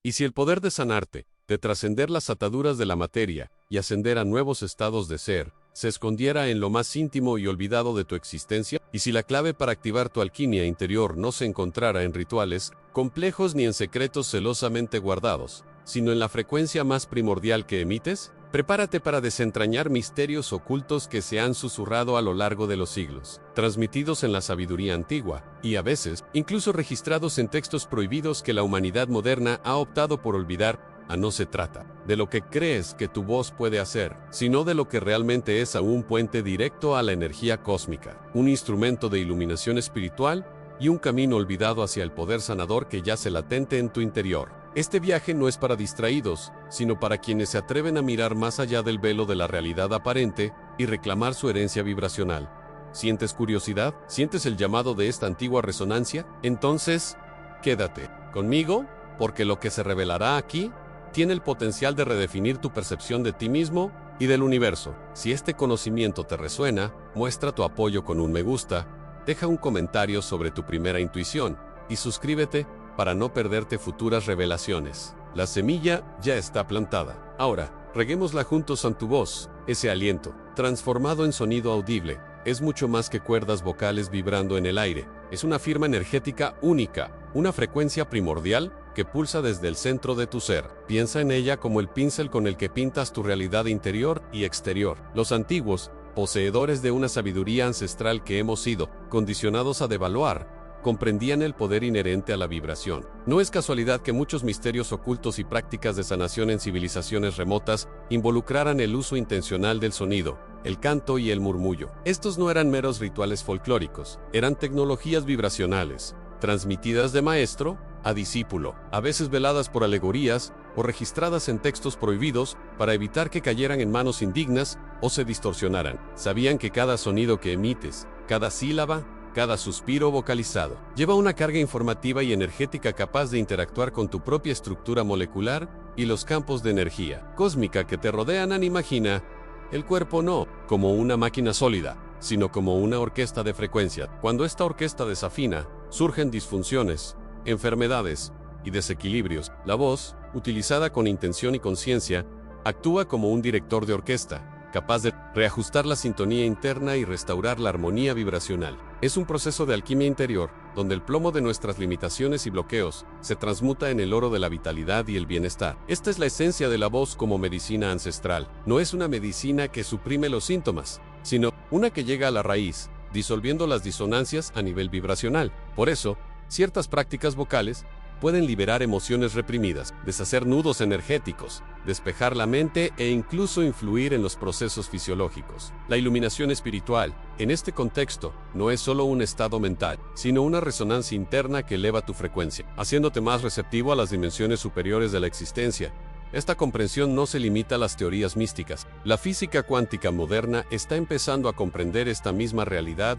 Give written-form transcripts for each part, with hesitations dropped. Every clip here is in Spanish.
Y si el poder de sanarte, de trascender las ataduras de la materia y ascender a nuevos estados de ser, se escondiera en lo más íntimo y olvidado de tu existencia, y si la clave para activar tu alquimia interior no se encontrara en rituales complejos ni en secretos celosamente guardados, sino en la frecuencia más primordial que emites, prepárate para desentrañar misterios ocultos que se han susurrado a lo largo de los siglos, transmitidos en la sabiduría antigua, y a veces, incluso registrados en textos prohibidos que la humanidad moderna ha optado por olvidar. No se trata de lo que crees que tu voz puede hacer, sino de lo que realmente es un puente directo a la energía cósmica, un instrumento de iluminación espiritual y un camino olvidado hacia el poder sanador que yace latente en tu interior. Este viaje no es para distraídos, sino para quienes se atreven a mirar más allá del velo de la realidad aparente y reclamar su herencia vibracional. ¿Sientes curiosidad? ¿Sientes el llamado de esta antigua resonancia? Entonces, quédate conmigo, porque lo que se revelará aquí tiene el potencial de redefinir tu percepción de ti mismo y del universo. Si este conocimiento te resuena, muestra tu apoyo con un me gusta, deja un comentario sobre tu primera intuición y suscríbete para no perderte futuras revelaciones. La semilla ya está plantada. Ahora, reguémosla juntos en tu voz. Ese aliento, transformado en sonido audible, es mucho más que cuerdas vocales vibrando en el aire. Es una firma energética única, una frecuencia primordial que pulsa desde el centro de tu ser. Piensa en ella como el pincel con el que pintas tu realidad interior y exterior. Los antiguos, poseedores de una sabiduría ancestral que hemos sido condicionados a devaluar, comprendían el poder inherente a la vibración. No es casualidad que muchos misterios ocultos y prácticas de sanación en civilizaciones remotas involucraran el uso intencional del sonido, el canto y el murmullo. Estos no eran meros rituales folclóricos, eran tecnologías vibracionales, transmitidas de maestro a discípulo, a veces veladas por alegorías o registradas en textos prohibidos para evitar que cayeran en manos indignas o se distorsionaran. Sabían que cada sonido que emites, cada sílaba, cada suspiro vocalizado, lleva una carga informativa y energética capaz de interactuar con tu propia estructura molecular y los campos de energía cósmica que te rodean. Imagina el cuerpo no como una máquina sólida, sino como una orquesta de frecuencia. Cuando esta orquesta desafina, surgen disfunciones, enfermedades y desequilibrios. La voz, utilizada con intención y conciencia, actúa como un director de orquesta, capaz de reajustar la sintonía interna y restaurar la armonía vibracional. Es un proceso de alquimia interior, donde el plomo de nuestras limitaciones y bloqueos se transmuta en el oro de la vitalidad y el bienestar. Esta es la esencia de la voz como medicina ancestral. No es una medicina que suprime los síntomas, sino una que llega a la raíz, disolviendo las disonancias a nivel vibracional. Por eso, ciertas prácticas vocales pueden liberar emociones reprimidas, deshacer nudos energéticos, despejar la mente e incluso influir en los procesos fisiológicos. La iluminación espiritual, en este contexto, no es solo un estado mental, sino una resonancia interna que eleva tu frecuencia, haciéndote más receptivo a las dimensiones superiores de la existencia. Esta comprensión no se limita a las teorías místicas. La física cuántica moderna está empezando a comprender esta misma realidad.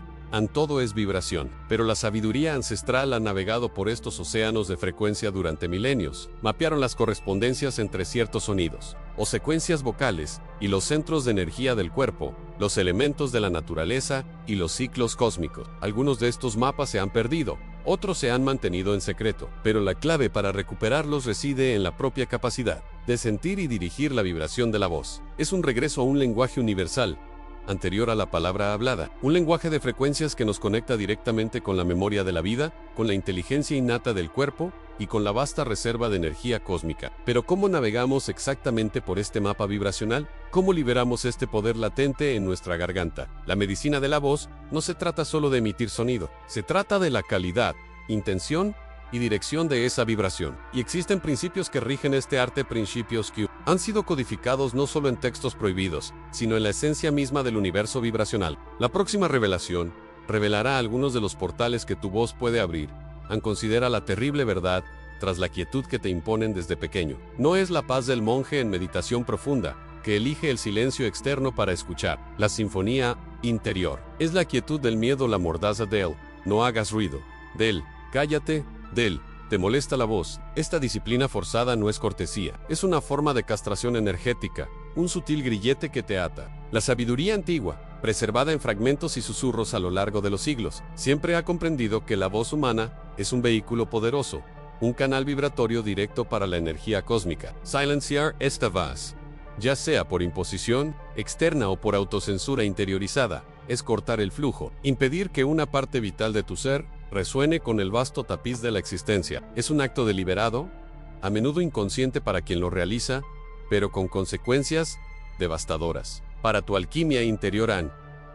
Todo es vibración, pero la sabiduría ancestral ha navegado por estos océanos de frecuencia durante milenios. Mapearon las correspondencias entre ciertos sonidos o secuencias vocales y los centros de energía del cuerpo, los elementos de la naturaleza y los ciclos cósmicos. Algunos de estos mapas se han perdido, otros se han mantenido en secreto, pero la clave para recuperarlos reside en la propia capacidad de sentir y dirigir la vibración de la voz. Es un regreso a un lenguaje universal, anterior a la palabra hablada, un lenguaje de frecuencias que nos conecta directamente con la memoria de la vida, con la inteligencia innata del cuerpo y con la vasta reserva de energía cósmica. Pero ¿cómo navegamos exactamente por este mapa vibracional? ¿Cómo liberamos este poder latente en nuestra garganta? La medicina de la voz no se trata solo de emitir sonido, se trata de la calidad, intención y dirección de esa vibración. Y existen principios que rigen este arte, principios que han sido codificados no solo en textos prohibidos, sino en la esencia misma del universo vibracional. La próxima revelación revelará algunos de los portales que tu voz puede abrir. Considera la terrible verdad tras la quietud que te imponen desde pequeño. No es la paz del monje en meditación profunda, que elige el silencio externo para escuchar la sinfonía interior. Es la quietud del miedo, la mordaza del no hagas ruido, del cállate, del te molesta la voz. Esta disciplina forzada no es cortesía, es una forma de castración energética, un sutil grillete que te ata. La sabiduría antigua, preservada en fragmentos y susurros a lo largo de los siglos, siempre ha comprendido que la voz humana es un vehículo poderoso, un canal vibratorio directo para la energía cósmica. Silenciar esta voz, ya sea por imposición externa o por autocensura interiorizada, es cortar el flujo, impedir que una parte vital de tu ser resuene con el vasto tapiz de la existencia. Es un acto deliberado, a menudo inconsciente para quien lo realiza, pero con consecuencias devastadoras. Para tu alquimia interior,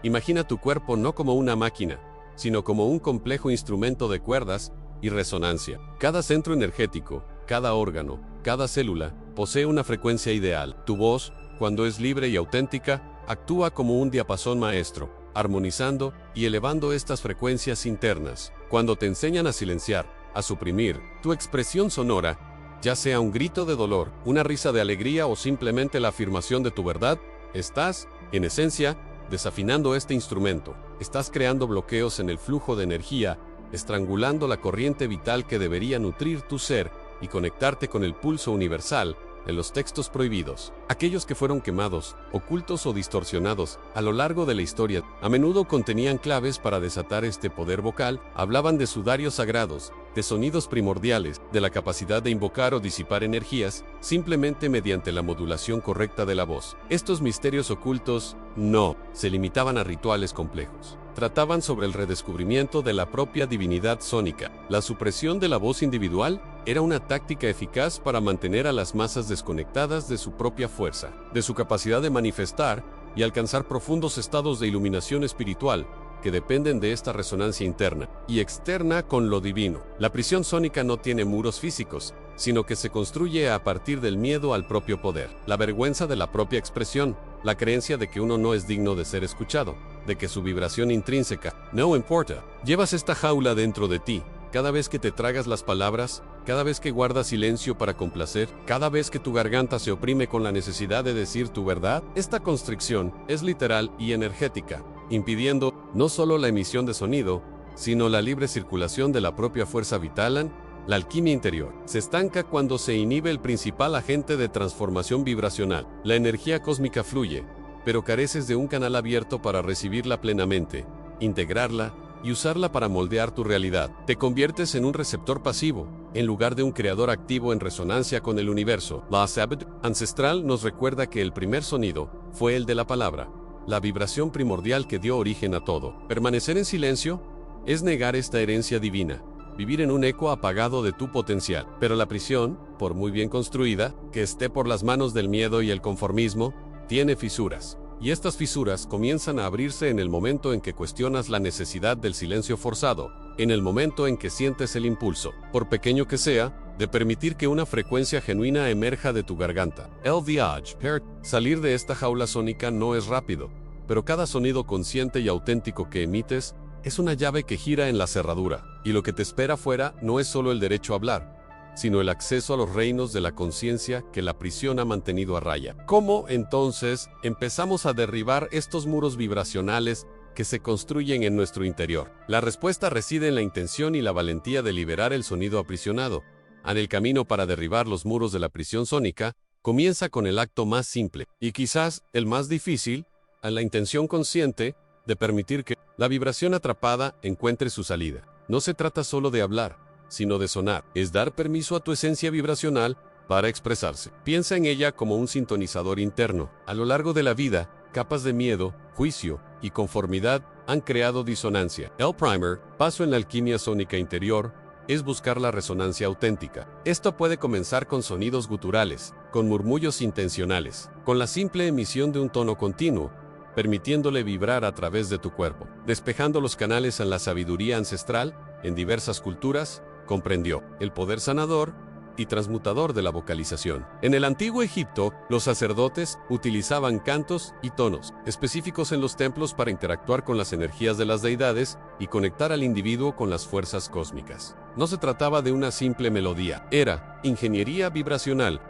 imagina tu cuerpo no como una máquina, sino como un complejo instrumento de cuerdas y resonancia. Cada centro energético, cada órgano, cada célula, posee una frecuencia ideal. Tu voz, cuando es libre y auténtica, actúa como un diapasón maestro, armonizando y elevando estas frecuencias internas. Cuando te enseñan a silenciar, a suprimir, tu expresión sonora, ya sea un grito de dolor, una risa de alegría o simplemente la afirmación de tu verdad, estás, en esencia, desafinando este instrumento. Estás creando bloqueos en el flujo de energía, estrangulando la corriente vital que debería nutrir tu ser y conectarte con el pulso universal. En los textos prohibidos, aquellos que fueron quemados, ocultos o distorsionados a lo largo de la historia, a menudo contenían claves para desatar este poder vocal. Hablaban de sudarios sagrados, de sonidos primordiales, de la capacidad de invocar o disipar energías, simplemente mediante la modulación correcta de la voz. Estos misterios ocultos no se limitaban a rituales complejos. Trataban sobre el redescubrimiento de la propia divinidad sónica. La supresión de la voz individual era una táctica eficaz para mantener a las masas desconectadas de su propia fuerza, de su capacidad de manifestar y alcanzar profundos estados de iluminación espiritual que dependen de esta resonancia interna y externa con lo divino. La prisión sónica no tiene muros físicos, sino que se construye a partir del miedo al propio poder, la vergüenza de la propia expresión, la creencia de que uno no es digno de ser escuchado, de que su vibración intrínseca no importa. Llevas esta jaula dentro de ti. Cada vez que te tragas las palabras, cada vez que guardas silencio para complacer, cada vez que tu garganta se oprime con la necesidad de decir tu verdad, esta constricción es literal y energética, impidiendo no solo la emisión de sonido, sino la libre circulación de la propia fuerza vital. La alquimia interior se estanca cuando se inhibe el principal agente de transformación vibracional. La energía cósmica fluye, pero careces de un canal abierto para recibirla plenamente, integrarla y usarla para moldear tu realidad. Te conviertes en un receptor pasivo, en lugar de un creador activo en resonancia con el universo. La sabiduría ancestral nos recuerda que el primer sonido fue el de la palabra, la vibración primordial que dio origen a todo. Permanecer en silencio es negar esta herencia divina, vivir en un eco apagado de tu potencial. Pero la prisión, por muy bien construida, que esté por las manos del miedo y el conformismo, tiene fisuras. Y estas fisuras comienzan a abrirse en el momento en que cuestionas la necesidad del silencio forzado, en el momento en que sientes el impulso, por pequeño que sea, de permitir que una frecuencia genuina emerja de tu garganta. El viaje per salir de esta jaula sónica no es rápido, pero cada sonido consciente y auténtico que emites es una llave que gira en la cerradura, y lo que te espera fuera no es solo el derecho a hablar, sino el acceso a los reinos de la conciencia que la prisión ha mantenido a raya. ¿Cómo, entonces, empezamos a derribar estos muros vibracionales que se construyen en nuestro interior? La respuesta reside en la intención y la valentía de liberar el sonido aprisionado. En el camino para derribar los muros de la prisión sónica, comienza con el acto más simple, y quizás el más difícil, a la intención consciente de permitir que la vibración atrapada encuentre su salida. No se trata solo de hablar, sino de sonar. Es dar permiso a tu esencia vibracional para expresarse. Piensa en ella como un sintonizador interno. A lo largo de la vida, capas de miedo, juicio y conformidad han creado disonancia. El primer paso en la alquimia sónica interior es buscar la resonancia auténtica. Esto puede comenzar con sonidos guturales, con murmullos intencionales, con la simple emisión de un tono continuo, permitiéndole vibrar a través de tu cuerpo, despejando los canales en la sabiduría ancestral. En diversas culturas, comprendió el poder sanador y transmutador de la vocalización. En el antiguo Egipto, los sacerdotes utilizaban cantos y tonos específicos en los templos para interactuar con las energías de las deidades y conectar al individuo con las fuerzas cósmicas. No se trataba de una simple melodía, era ingeniería vibracional.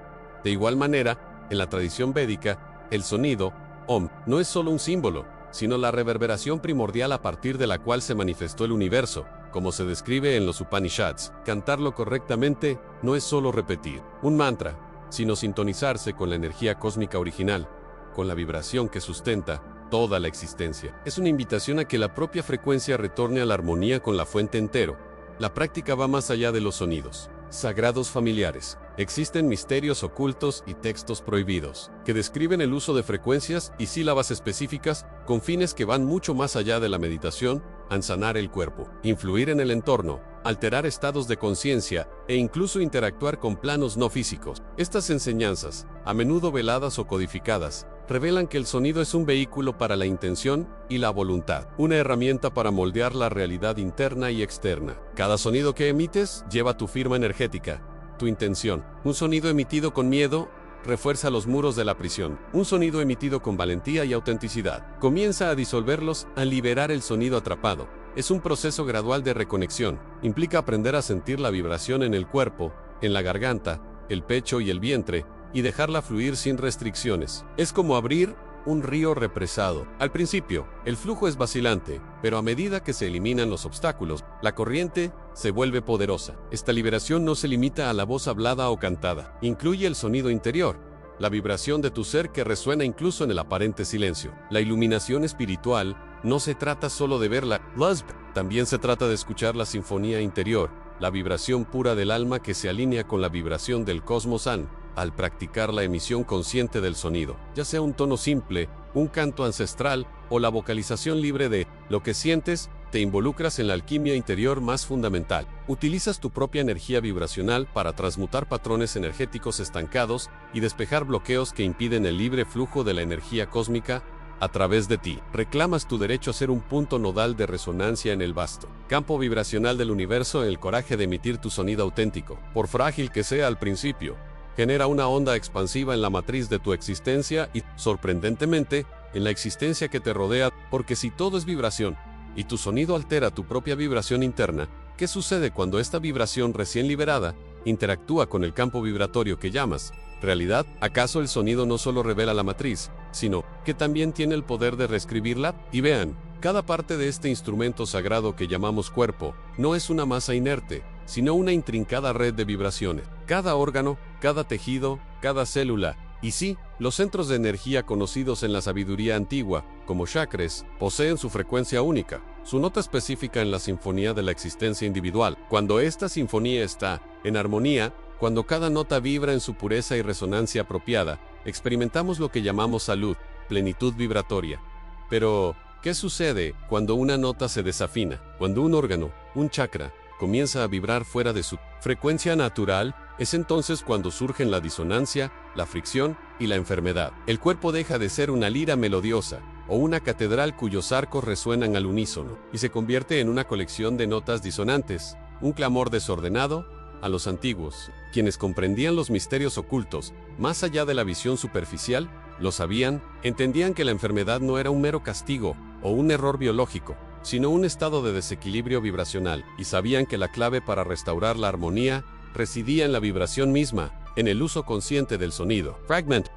De igual manera, en la tradición védica, el sonido Om no es solo un símbolo, sino la reverberación primordial a partir de la cual se manifestó el universo, como se describe en los Upanishads. Cantarlo correctamente no es solo repetir un mantra, sino sintonizarse con la energía cósmica original, con la vibración que sustenta toda la existencia. Es una invitación a que la propia frecuencia retorne a la armonía con la fuente entero. La práctica va más allá de los sonidos. Sagrados familiares. Existen misterios ocultos y textos prohibidos, que describen el uso de frecuencias y sílabas específicas con fines que van mucho más allá de la meditación, a sanar el cuerpo, influir en el entorno, alterar estados de conciencia e incluso interactuar con planos no físicos. Estas enseñanzas, a menudo veladas o codificadas, revelan que el sonido es un vehículo para la intención y la voluntad, una herramienta para moldear la realidad interna y externa. Cada sonido que emites lleva tu firma energética, tu intención. Un sonido emitido con miedo refuerza los muros de la prisión. Un sonido emitido con valentía y autenticidad comienza a disolverlos, a liberar el sonido atrapado. Es un proceso gradual de reconexión. Implica aprender a sentir la vibración en el cuerpo, en la garganta, el pecho y el vientre, y dejarla fluir sin restricciones. Es como abrir un río represado. Al principio, el flujo es vacilante, pero a medida que se eliminan los obstáculos, la corriente se vuelve poderosa. Esta liberación no se limita a la voz hablada o cantada. Incluye el sonido interior, la vibración de tu ser que resuena incluso en el aparente silencio. La iluminación espiritual no se trata solo de ver la luz, también se trata de escuchar la sinfonía interior, la vibración pura del alma que se alinea con la vibración del cosmos al practicar la emisión consciente del sonido, ya sea un tono simple, un canto ancestral o la vocalización libre de lo que sientes. Te involucras en la alquimia interior más fundamental. Utilizas tu propia energía vibracional para transmutar patrones energéticos estancados y despejar bloqueos que impiden el libre flujo de la energía cósmica a través de ti. Reclamas tu derecho a ser un punto nodal de resonancia en el vasto campo vibracional del universo, en el coraje de emitir tu sonido auténtico. Por frágil que sea al principio, genera una onda expansiva en la matriz de tu existencia y, sorprendentemente, en la existencia que te rodea, porque si todo es vibración, y tu sonido altera tu propia vibración interna, ¿qué sucede cuando esta vibración recién liberada interactúa con el campo vibratorio que llamas realidad? ¿Acaso el sonido no solo revela la matriz, sino que también tiene el poder de reescribirla? Y vean, cada parte de este instrumento sagrado que llamamos cuerpo no es una masa inerte, sino una intrincada red de vibraciones. Cada órgano, cada tejido, cada célula, y sí, los centros de energía conocidos en la sabiduría antigua, como chakras, poseen su frecuencia única, su nota específica en la sinfonía de la existencia individual. Cuando esta sinfonía está en armonía, cuando cada nota vibra en su pureza y resonancia apropiada, experimentamos lo que llamamos salud, plenitud vibratoria. Pero, ¿qué sucede cuando una nota se desafina? Cuando un órgano, un chakra, comienza a vibrar fuera de su frecuencia natural, es entonces cuando surgen la disonancia, la fricción y la enfermedad. El cuerpo deja de ser una lira melodiosa o una catedral cuyos arcos resuenan al unísono y se convierte en una colección de notas disonantes, un clamor desordenado. A los antiguos, quienes comprendían los misterios ocultos, más allá de la visión superficial, lo sabían, entendían que la enfermedad no era un mero castigo o un error biológico, sino un estado de desequilibrio vibracional, y sabían que la clave para restaurar la armonía residía en la vibración misma, en el uso consciente del sonido. Fragment,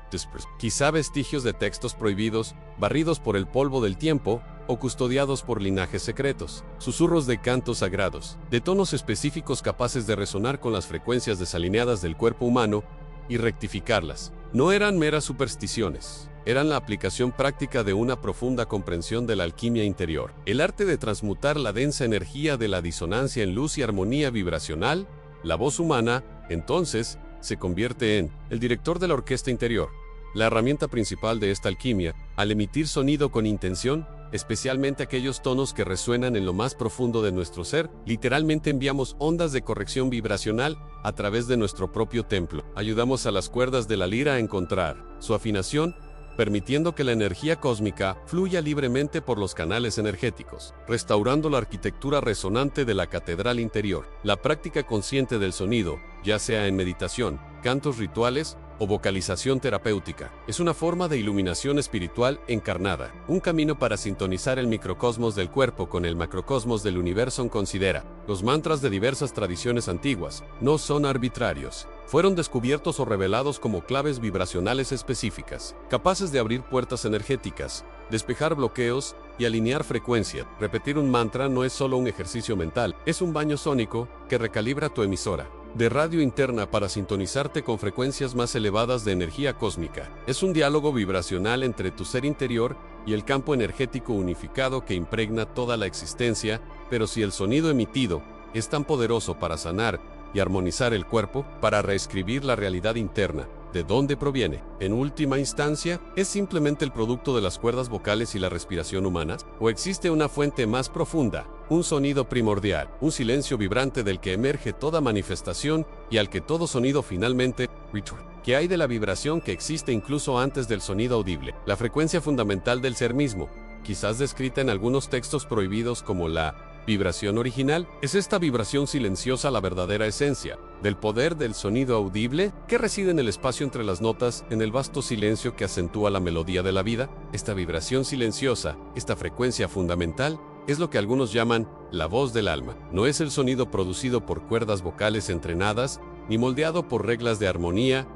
quizá vestigios de textos prohibidos, barridos por el polvo del tiempo, o custodiados por linajes secretos, susurros de cantos sagrados, de tonos específicos capaces de resonar con las frecuencias desalineadas del cuerpo humano y rectificarlas. No eran meras supersticiones, eran la aplicación práctica de una profunda comprensión de la alquimia interior, el arte de transmutar la densa energía de la disonancia en luz y armonía vibracional. La voz humana, entonces, se convierte en el director de la orquesta interior, la herramienta principal de esta alquimia. Al emitir sonido con intención, especialmente aquellos tonos que resuenan en lo más profundo de nuestro ser, literalmente enviamos ondas de corrección vibracional a través de nuestro propio templo. Ayudamos a las cuerdas de la lira a encontrar su afinación, permitiendo que la energía cósmica fluya libremente por los canales energéticos, restaurando la arquitectura resonante de la catedral interior. La práctica consciente del sonido, ya sea en meditación, cantos rituales o vocalización terapéutica, es una forma de iluminación espiritual encarnada, un camino para sintonizar el microcosmos del cuerpo con el macrocosmos del universo. Considera, los mantras de diversas tradiciones antiguas no son arbitrarios. Fueron descubiertos o revelados como claves vibracionales específicas, capaces de abrir puertas energéticas, despejar bloqueos y alinear frecuencia. Repetir un mantra no es solo un ejercicio mental, es un baño sónico que recalibra tu emisora de radio interna para sintonizarte con frecuencias más elevadas de energía cósmica. Es un diálogo vibracional entre tu ser interior y el campo energético unificado que impregna toda la existencia. Pero si el sonido emitido es tan poderoso para sanar y armonizar el cuerpo para reescribir la realidad interna. ¿De dónde proviene? En última instancia, ¿es simplemente el producto de las cuerdas vocales y la respiración humana? ¿O existe una fuente más profunda, un sonido primordial, un silencio vibrante del que emerge toda manifestación y al que todo sonido finalmente return? ¿Qué hay de la vibración que existe incluso antes del sonido audible? La frecuencia fundamental del ser mismo, quizás descrita en algunos textos prohibidos como la vibración original, ¿es esta vibración silenciosa la verdadera esencia del poder del sonido audible que reside en el espacio entre las notas, en el vasto silencio que acentúa la melodía de la vida? Esta vibración silenciosa, esta frecuencia fundamental, es lo que algunos llaman la voz del alma. No es el sonido producido por cuerdas vocales entrenadas, ni moldeado por reglas de armonía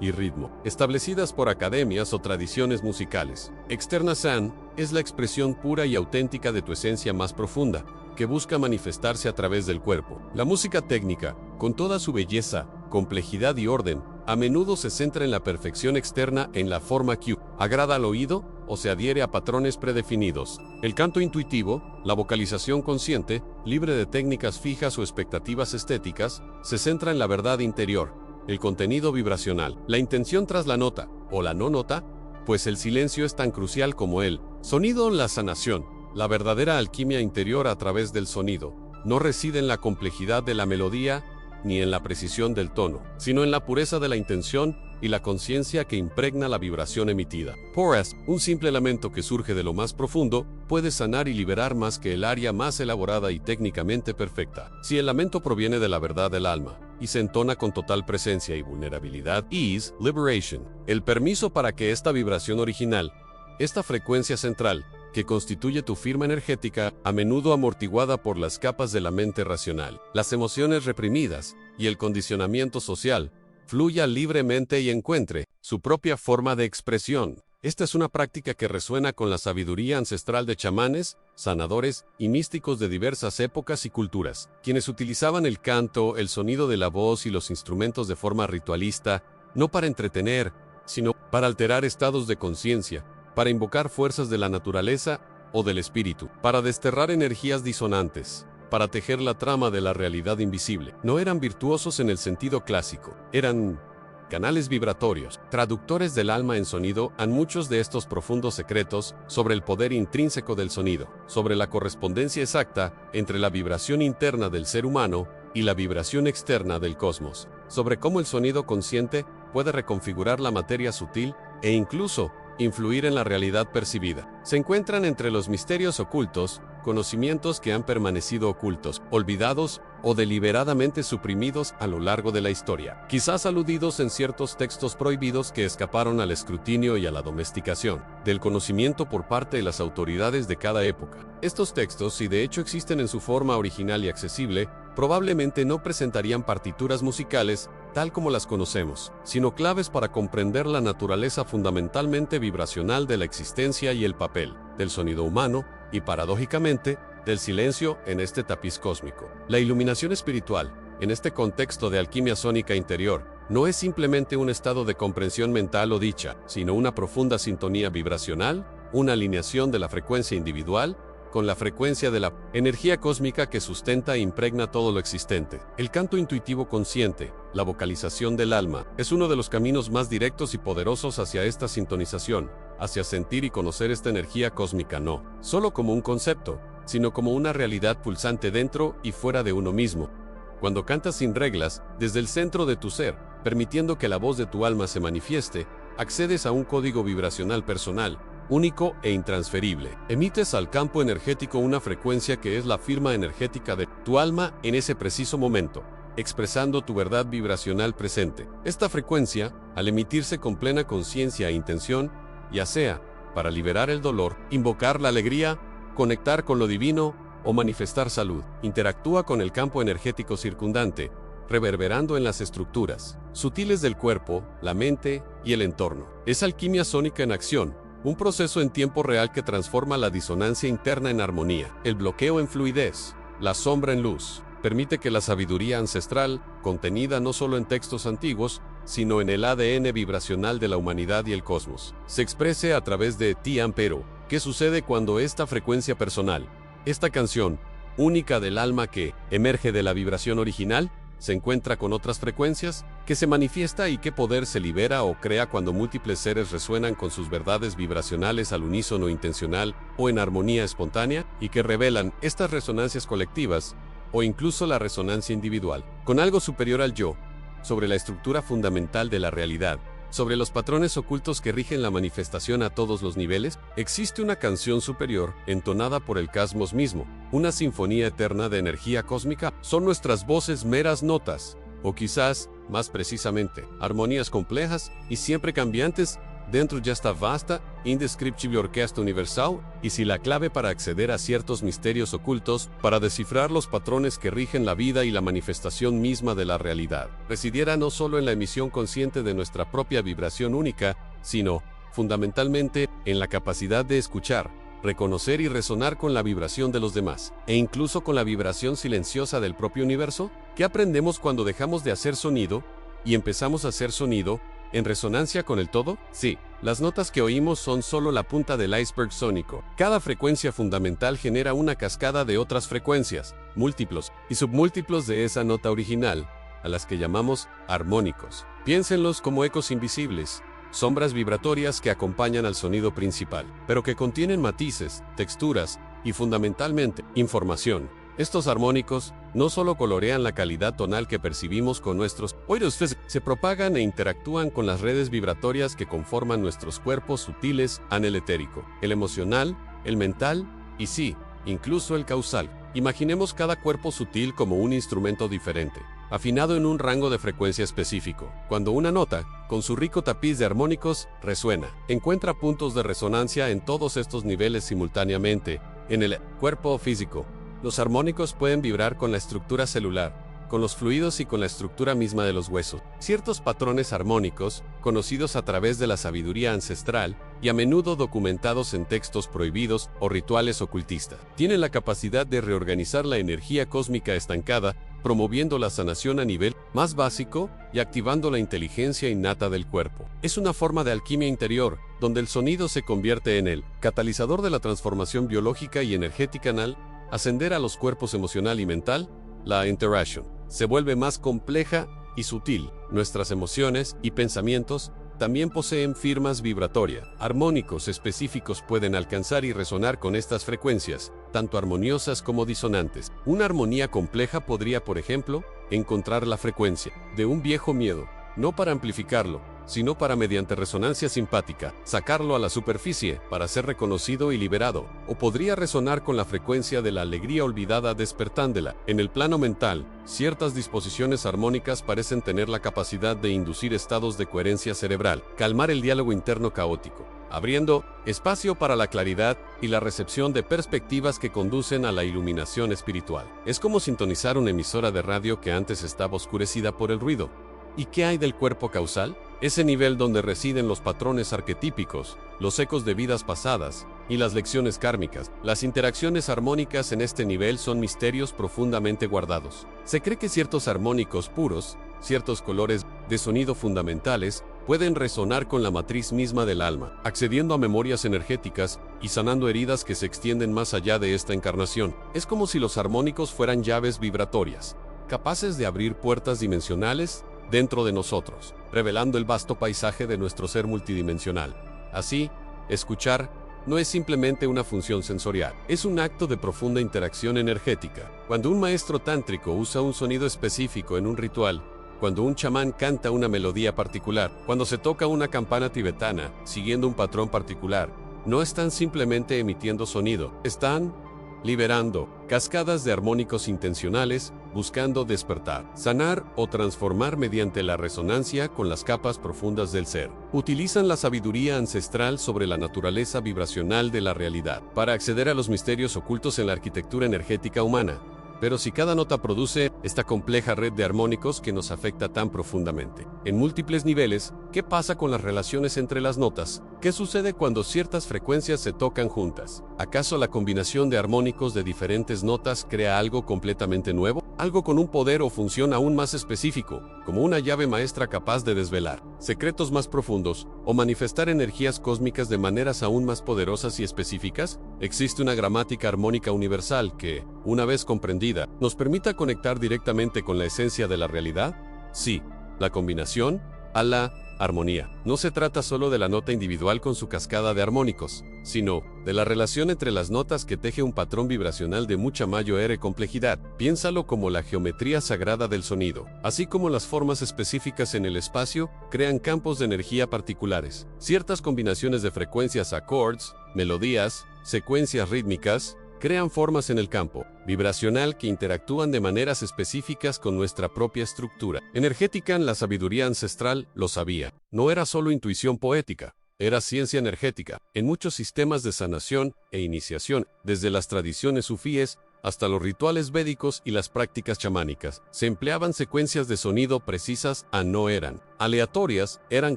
y ritmo, establecidas por academias o tradiciones musicales. Externa San es la expresión pura y auténtica de tu esencia más profunda, que busca manifestarse a través del cuerpo. La música técnica, con toda su belleza, complejidad y orden, a menudo se centra en la perfección externa en la forma que agrada al oído o se adhiere a patrones predefinidos. El canto intuitivo, la vocalización consciente, libre de técnicas fijas o expectativas estéticas, se centra en la verdad interior, el contenido vibracional, la intención tras la nota, o la no nota, pues el silencio es tan crucial como el sonido. La sanación, la verdadera alquimia interior a través del sonido, no reside en la complejidad de la melodía ni en la precisión del tono, sino en la pureza de la intención y la conciencia que impregna la vibración emitida. Porras, un simple lamento que surge de lo más profundo, puede sanar y liberar más que el aria más elaborada y técnicamente perfecta. Si el lamento proviene de la verdad del alma y se entona con total presencia y vulnerabilidad, is liberation, el permiso para que esta vibración original, esta frecuencia central, que constituye tu firma energética, a menudo amortiguada por las capas de la mente racional, las emociones reprimidas y el condicionamiento social, fluya libremente y encuentre su propia forma de expresión. Esta es una práctica que resuena con la sabiduría ancestral de chamanes, sanadores y místicos de diversas épocas y culturas, quienes utilizaban el canto, el sonido de la voz y los instrumentos de forma ritualista, no para entretener, sino para alterar estados de conciencia, para invocar fuerzas de la naturaleza o del espíritu, para desterrar energías disonantes, para tejer la trama de la realidad invisible. No eran virtuosos en el sentido clásico, eran canales vibratorios, traductores del alma en sonido. A muchos de estos profundos secretos sobre el poder intrínseco del sonido, sobre la correspondencia exacta entre la vibración interna del ser humano y la vibración externa del cosmos, sobre cómo el sonido consciente puede reconfigurar la materia sutil e incluso influir en la realidad percibida. Se encuentran entre los misterios ocultos, conocimientos que han permanecido ocultos, olvidados o deliberadamente suprimidos a lo largo de la historia, quizás aludidos en ciertos textos prohibidos que escaparon al escrutinio y a la domesticación del conocimiento por parte de las autoridades de cada época. Estos textos, si de hecho existen en su forma original y accesible, probablemente no presentarían partituras musicales tal como las conocemos, sino claves para comprender la naturaleza fundamentalmente vibracional de la existencia y el papel del sonido humano y, paradójicamente, del silencio en este tapiz cósmico. La iluminación espiritual, en este contexto de alquimia sónica interior, no es simplemente un estado de comprensión mental o dicha, sino una profunda sintonía vibracional, una alineación de la frecuencia individual con la frecuencia de la energía cósmica que sustenta e impregna todo lo existente. El canto intuitivo consciente, la vocalización del alma, es uno de los caminos más directos y poderosos hacia esta sintonización, hacia sentir y conocer esta energía cósmica, no solo como un concepto, sino como una realidad pulsante dentro y fuera de uno mismo. Cuando cantas sin reglas, desde el centro de tu ser, permitiendo que la voz de tu alma se manifieste, accedes a un código vibracional personal, único e intransferible. Emites al campo energético una frecuencia que es la firma energética de tu alma en ese preciso momento, expresando tu verdad vibracional presente. Esta frecuencia, al emitirse con plena conciencia e intención, ya sea para liberar el dolor, invocar la alegría, conectar con lo divino o manifestar salud, interactúa con el campo energético circundante, reverberando en las estructuras sutiles del cuerpo, la mente y el entorno. Es alquimia sónica en acción, un proceso en tiempo real que transforma la disonancia interna en armonía, el bloqueo en fluidez, la sombra en luz. Permite que la sabiduría ancestral, contenida no solo en textos antiguos, sino en el ADN vibracional de la humanidad y el cosmos, se exprese a través de ti. Pero, ¿qué sucede cuando esta frecuencia personal, esta canción única del alma que emerge de la vibración original, se encuentra con otras frecuencias, qué se manifiesta y qué poder se libera o crea cuando múltiples seres resuenan con sus verdades vibracionales al unísono intencional o en armonía espontánea, y que revelan estas resonancias colectivas, o incluso la resonancia individual, con algo superior al yo, sobre la estructura fundamental de la realidad, sobre los patrones ocultos que rigen la manifestación a todos los niveles. Existe una canción superior, entonada por el cosmos mismo, una sinfonía eterna de energía cósmica. Son nuestras voces meras notas, o quizás, más precisamente, armonías complejas y siempre cambiantes dentro de esta vasta, indescriptible orquesta universal. Y si la clave para acceder a ciertos misterios ocultos, para descifrar los patrones que rigen la vida y la manifestación misma de la realidad, residiera no solo en la emisión consciente de nuestra propia vibración única, sino, fundamentalmente, en la capacidad de escuchar, reconocer y resonar con la vibración de los demás, e incluso con la vibración silenciosa del propio universo. ¿Qué aprendemos cuando dejamos de hacer sonido y empezamos a hacer sonido en resonancia con el todo? Sí, las notas que oímos son solo la punta del iceberg sónico. Cada frecuencia fundamental genera una cascada de otras frecuencias, múltiplos y submúltiplos de esa nota original, a las que llamamos armónicos. Piénsenlos como ecos invisibles, sombras vibratorias que acompañan al sonido principal, pero que contienen matices, texturas y fundamentalmente información. Estos armónicos no solo colorean la calidad tonal que percibimos con nuestros oídos, se propagan e interactúan con las redes vibratorias que conforman nuestros cuerpos sutiles, en el etérico, el emocional, el mental y sí, incluso el causal. Imaginemos cada cuerpo sutil como un instrumento diferente, afinado en un rango de frecuencia específico. Cuando una nota, con su rico tapiz de armónicos, resuena, encuentra puntos de resonancia en todos estos niveles simultáneamente. En el cuerpo físico, los armónicos pueden vibrar con la estructura celular, con los fluidos y con la estructura misma de los huesos. Ciertos patrones armónicos, conocidos a través de la sabiduría ancestral y a menudo documentados en textos prohibidos o rituales ocultistas, tienen la capacidad de reorganizar la energía cósmica estancada, promoviendo la sanación a nivel más básico y activando la inteligencia innata del cuerpo. Es una forma de alquimia interior, donde el sonido se convierte en el catalizador de la transformación biológica y energética anal. Ascender a los cuerpos emocional y mental, la interacción se vuelve más compleja y sutil. Nuestras emociones y pensamientos también poseen firmas vibratorias. Armónicos específicos pueden alcanzar y resonar con estas frecuencias, tanto armoniosas como disonantes. Una armonía compleja podría, por ejemplo, encontrar la frecuencia de un viejo miedo, no para amplificarlo, sino para, mediante resonancia simpática, sacarlo a la superficie para ser reconocido y liberado. O podría resonar con la frecuencia de la alegría olvidada, despertándola. En el plano mental, ciertas disposiciones armónicas parecen tener la capacidad de inducir estados de coherencia cerebral, calmar el diálogo interno caótico, abriendo espacio para la claridad y la recepción de perspectivas que conducen a la iluminación espiritual. Es como sintonizar una emisora de radio que antes estaba oscurecida por el ruido. ¿Y qué hay del cuerpo causal? Ese nivel donde residen los patrones arquetípicos, los ecos de vidas pasadas y las lecciones kármicas. Las interacciones armónicas en este nivel son misterios profundamente guardados. Se cree que ciertos armónicos puros, ciertos colores de sonido fundamentales, pueden resonar con la matriz misma del alma, accediendo a memorias energéticas y sanando heridas que se extienden más allá de esta encarnación. Es como si los armónicos fueran llaves vibratorias, capaces de abrir puertas dimensionales dentro de nosotros, revelando el vasto paisaje de nuestro ser multidimensional. Así, escuchar no es simplemente una función sensorial, es un acto de profunda interacción energética. Cuando un maestro tántrico usa un sonido específico en un ritual, cuando un chamán canta una melodía particular, cuando se toca una campana tibetana, siguiendo un patrón particular, no están simplemente emitiendo sonido, están liberando cascadas de armónicos intencionales, buscando despertar, sanar o transformar mediante la resonancia con las capas profundas del ser. Utilizan la sabiduría ancestral sobre la naturaleza vibracional de la realidad para acceder a los misterios ocultos en la arquitectura energética humana. Pero si cada nota produce esta compleja red de armónicos que nos afecta tan profundamente, en múltiples niveles, ¿qué pasa con las relaciones entre las notas? ¿Qué sucede cuando ciertas frecuencias se tocan juntas? ¿Acaso la combinación de armónicos de diferentes notas crea algo completamente nuevo? algo con un poder o función aún más específico, como una llave maestra capaz de desvelar secretos más profundos o manifestar energías cósmicas de maneras aún más poderosas y específicas. ¿Existe una gramática armónica universal que, una vez comprendida, nos permita conectar directamente con la esencia de la realidad? Sí, la combinación a la armonía. No se trata solo de la nota individual con su cascada de armónicos, sino de la relación entre las notas que teje un patrón vibracional de mucha mayor complejidad. Piénsalo como la geometría sagrada del sonido. Así como las formas específicas en el espacio crean campos de energía particulares. Ciertas combinaciones de frecuencias, acordes, melodías, secuencias rítmicas, crean formas en el campo vibracional que interactúan de maneras específicas con nuestra propia estructura energética. La sabiduría ancestral lo sabía. No era solo intuición poética, era ciencia energética. En muchos sistemas de sanación e iniciación, desde las tradiciones sufíes hasta los rituales védicos y las prácticas chamánicas, se empleaban secuencias de sonido precisas. No eran aleatorias, eran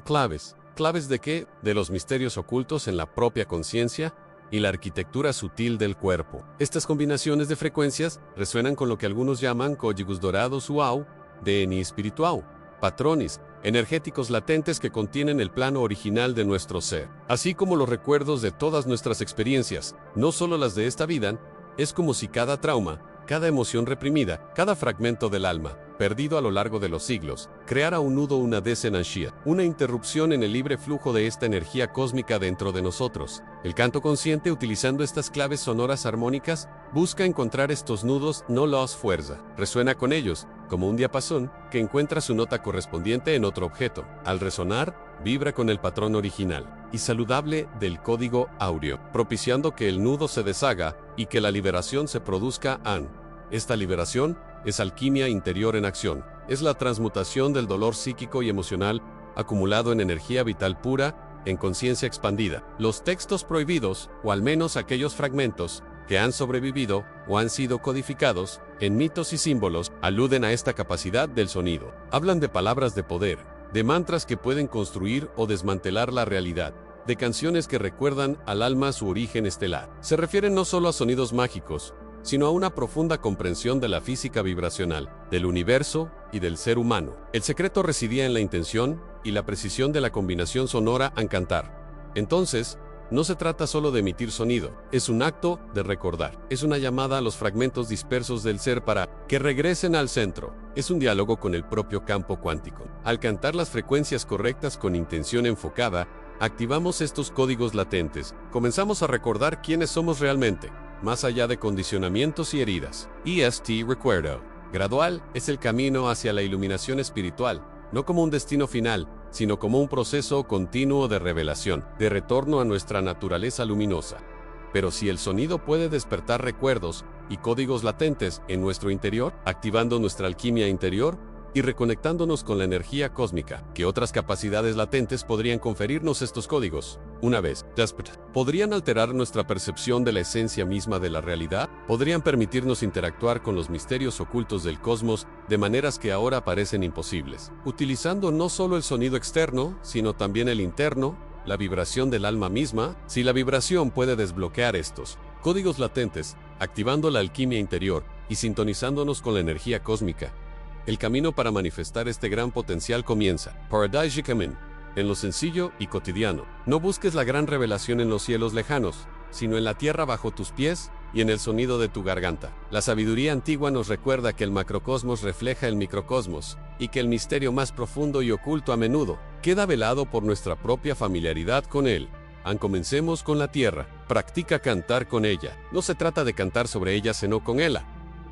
claves. ¿Claves de qué? De los misterios ocultos en la propia conciencia y la arquitectura sutil del cuerpo. Estas combinaciones de frecuencias resuenan con lo que algunos llaman códigos dorados UAU, DNI espiritual, patrones energéticos latentes que contienen el plano original de nuestro ser, así como los recuerdos de todas nuestras experiencias, no solo las de esta vida. Es como si cada trauma, cada emoción reprimida, cada fragmento del alma, perdido a lo largo de los siglos, creara un nudo, una desenanchía, una interrupción en el libre flujo de esta energía cósmica dentro de nosotros. El canto consciente, utilizando estas claves sonoras armónicas, busca encontrar estos nudos, no los fuerza. Resuena con ellos, como un diapasón que encuentra su nota correspondiente en otro objeto. Al resonar, vibra con el patrón original y saludable del código áureo, propiciando que el nudo se deshaga y que la liberación se produzca. Esta liberación es alquimia interior en acción. Es la transmutación del dolor psíquico y emocional acumulado en energía vital pura, en conciencia expandida. Los textos prohibidos, o al menos aquellos fragmentos que han sobrevivido o han sido codificados en mitos y símbolos, aluden a esta capacidad del sonido. Hablan de palabras de poder, de mantras que pueden construir o desmantelar la realidad, de canciones que recuerdan al alma su origen estelar. Se refieren no solo a sonidos mágicos, sino a una profunda comprensión de la física vibracional, del universo y del ser humano. El secreto residía en la intención y la precisión de la combinación sonora al cantar. Entonces, no se trata solo de emitir sonido, es un acto de recordar. Es una llamada a los fragmentos dispersos del ser para que regresen al centro. Es un diálogo con el propio campo cuántico. Al cantar las frecuencias correctas con intención enfocada, activamos estos códigos latentes. Comenzamos a recordar quiénes somos realmente, más allá de condicionamientos y heridas. Recuerdo gradual es el camino hacia la iluminación espiritual, no como un destino final, sino como un proceso continuo de revelación, de retorno a nuestra naturaleza luminosa. Pero si el sonido puede despertar recuerdos y códigos latentes en nuestro interior, activando nuestra alquimia interior y reconectándonos con la energía cósmica, ¿qué otras capacidades latentes podrían conferirnos estos códigos? Una vez ¿podrían alterar nuestra percepción de la esencia misma de la realidad? ¿Podrían permitirnos interactuar con los misterios ocultos del cosmos de maneras que ahora parecen imposibles? Utilizando no solo el sonido externo, sino también el interno, la vibración del alma misma. Si la vibración puede desbloquear estos códigos latentes, activando la alquimia interior y sintonizándonos con la energía cósmica, el camino para manifestar este gran potencial comienza. Paradisicamente, en lo sencillo y cotidiano. No busques la gran revelación en los cielos lejanos, sino en la tierra bajo tus pies y en el sonido de tu garganta. La sabiduría antigua nos recuerda que el macrocosmos refleja el microcosmos, y que el misterio más profundo y oculto a menudo queda velado por nuestra propia familiaridad con él. Comencemos con la tierra. Practica cantar con ella. No se trata de cantar sobre ella, sino con ella.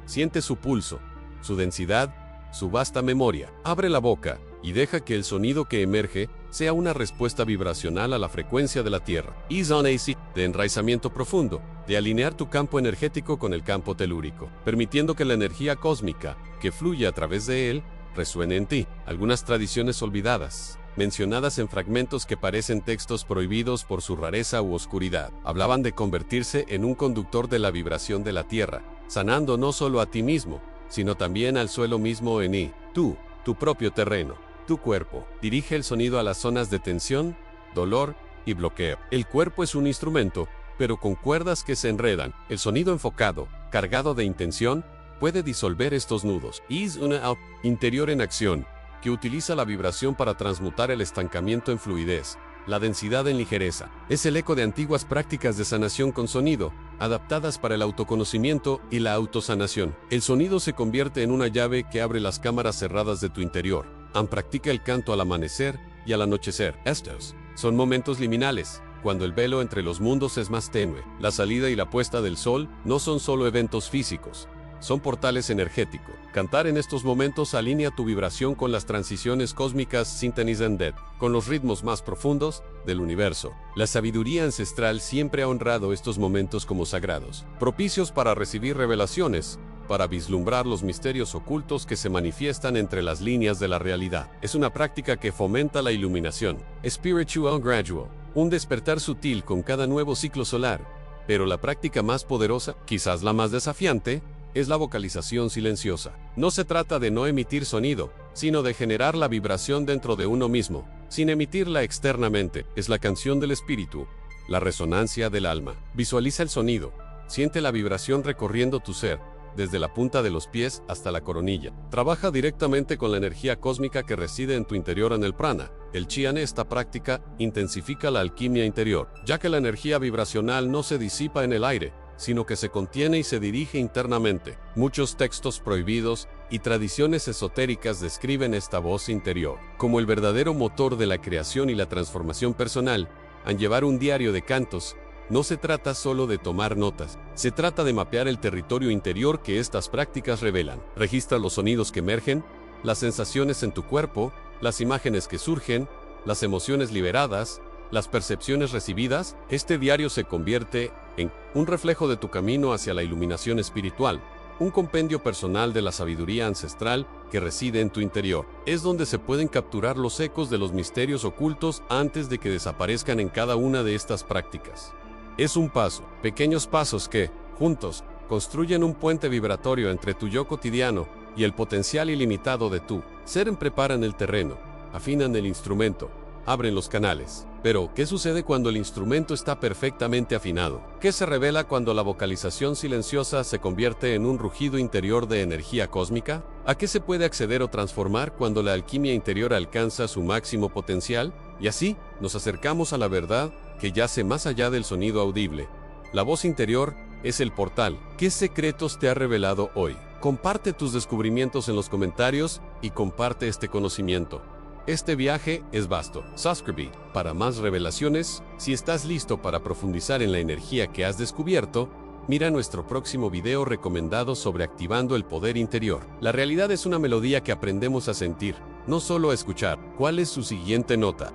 Siente su pulso, su densidad, su vasta memoria. Abre la boca y deja que el sonido que emerge sea una respuesta vibracional a la frecuencia de la Tierra. De enraizamiento profundo, de alinear tu campo energético con el campo telúrico, permitiendo que la energía cósmica que fluye a través de él resuene en ti. Algunas tradiciones olvidadas, mencionadas en fragmentos que parecen textos prohibidos por su rareza u oscuridad, hablaban de convertirse en un conductor de la vibración de la Tierra, sanando no solo a ti mismo, sino también al suelo mismo en tu propio terreno, tu cuerpo. Dirige el sonido a las zonas de tensión, dolor y bloqueo. El cuerpo es un instrumento, pero con cuerdas que se enredan. El sonido enfocado, cargado de intención, puede disolver estos nudos. Es una interior en acción, que utiliza la vibración para transmutar el estancamiento en fluidez, la densidad en ligereza. Es el eco de antiguas prácticas de sanación con sonido, adaptadas para el autoconocimiento y la autosanación. El sonido se convierte en una llave que abre las cámaras cerradas de tu interior. Practica el canto al amanecer y al anochecer. Estos son momentos liminales, cuando el velo entre los mundos es más tenue. La salida y la puesta del sol no son solo eventos físicos, son portales energéticos. Cantar en estos momentos alinea tu vibración con las transiciones cósmicas Synchronized, con los ritmos más profundos del universo. La sabiduría ancestral siempre ha honrado estos momentos como sagrados, propicios para recibir revelaciones, para vislumbrar los misterios ocultos que se manifiestan entre las líneas de la realidad. Es una práctica que fomenta la iluminación, spiritual gradual, un despertar sutil con cada nuevo ciclo solar. Pero la práctica más poderosa, quizás la más desafiante, es la vocalización silenciosa. No se trata de no emitir sonido, sino de generar la vibración dentro de uno mismo, sin emitirla externamente. Es la canción del espíritu, la resonancia del alma. Visualiza el sonido, siente la vibración recorriendo tu ser, desde la punta de los pies hasta la coronilla. Trabaja directamente con la energía cósmica que reside en tu interior en el prana. El chi en esta práctica intensifica la alquimia interior, ya que la energía vibracional no se disipa en el aire, sino que se contiene y se dirige internamente. Muchos textos prohibidos y tradiciones esotéricas describen esta voz interior como el verdadero motor de la creación y la transformación personal. Al llevar un diario de cantos, no se trata solo de tomar notas, se trata de mapear el territorio interior que estas prácticas revelan. Registra los sonidos que emergen, las sensaciones en tu cuerpo, las imágenes que surgen, las emociones liberadas, las percepciones recibidas. Este diario se convierte en un reflejo de tu camino hacia la iluminación espiritual, un compendio personal de la sabiduría ancestral que reside en tu interior. Es donde se pueden capturar los ecos de los misterios ocultos antes de que desaparezcan en cada una de estas prácticas. Es un paso, pequeños pasos que, juntos, construyen un puente vibratorio entre tu yo cotidiano y el potencial ilimitado de tu ser. Preparan el terreno, afinan el instrumento, abren los canales. Pero, ¿qué sucede cuando el instrumento está perfectamente afinado? ¿Qué se revela cuando la vocalización silenciosa se convierte en un rugido interior de energía cósmica? ¿A qué se puede acceder o transformar cuando la alquimia interior alcanza su máximo potencial? Y así, nos acercamos a la verdad que yace más allá del sonido audible. La voz interior es el portal. ¿Qué secretos te ha revelado hoy? Comparte tus descubrimientos en los comentarios y comparte este conocimiento. Este viaje es vasto. Suscribe para más revelaciones. Si estás listo para profundizar en la energía que has descubierto, mira nuestro próximo video recomendado sobre activando el poder interior. La realidad es una melodía que aprendemos a sentir, no solo a escuchar. ¿Cuál es su siguiente nota?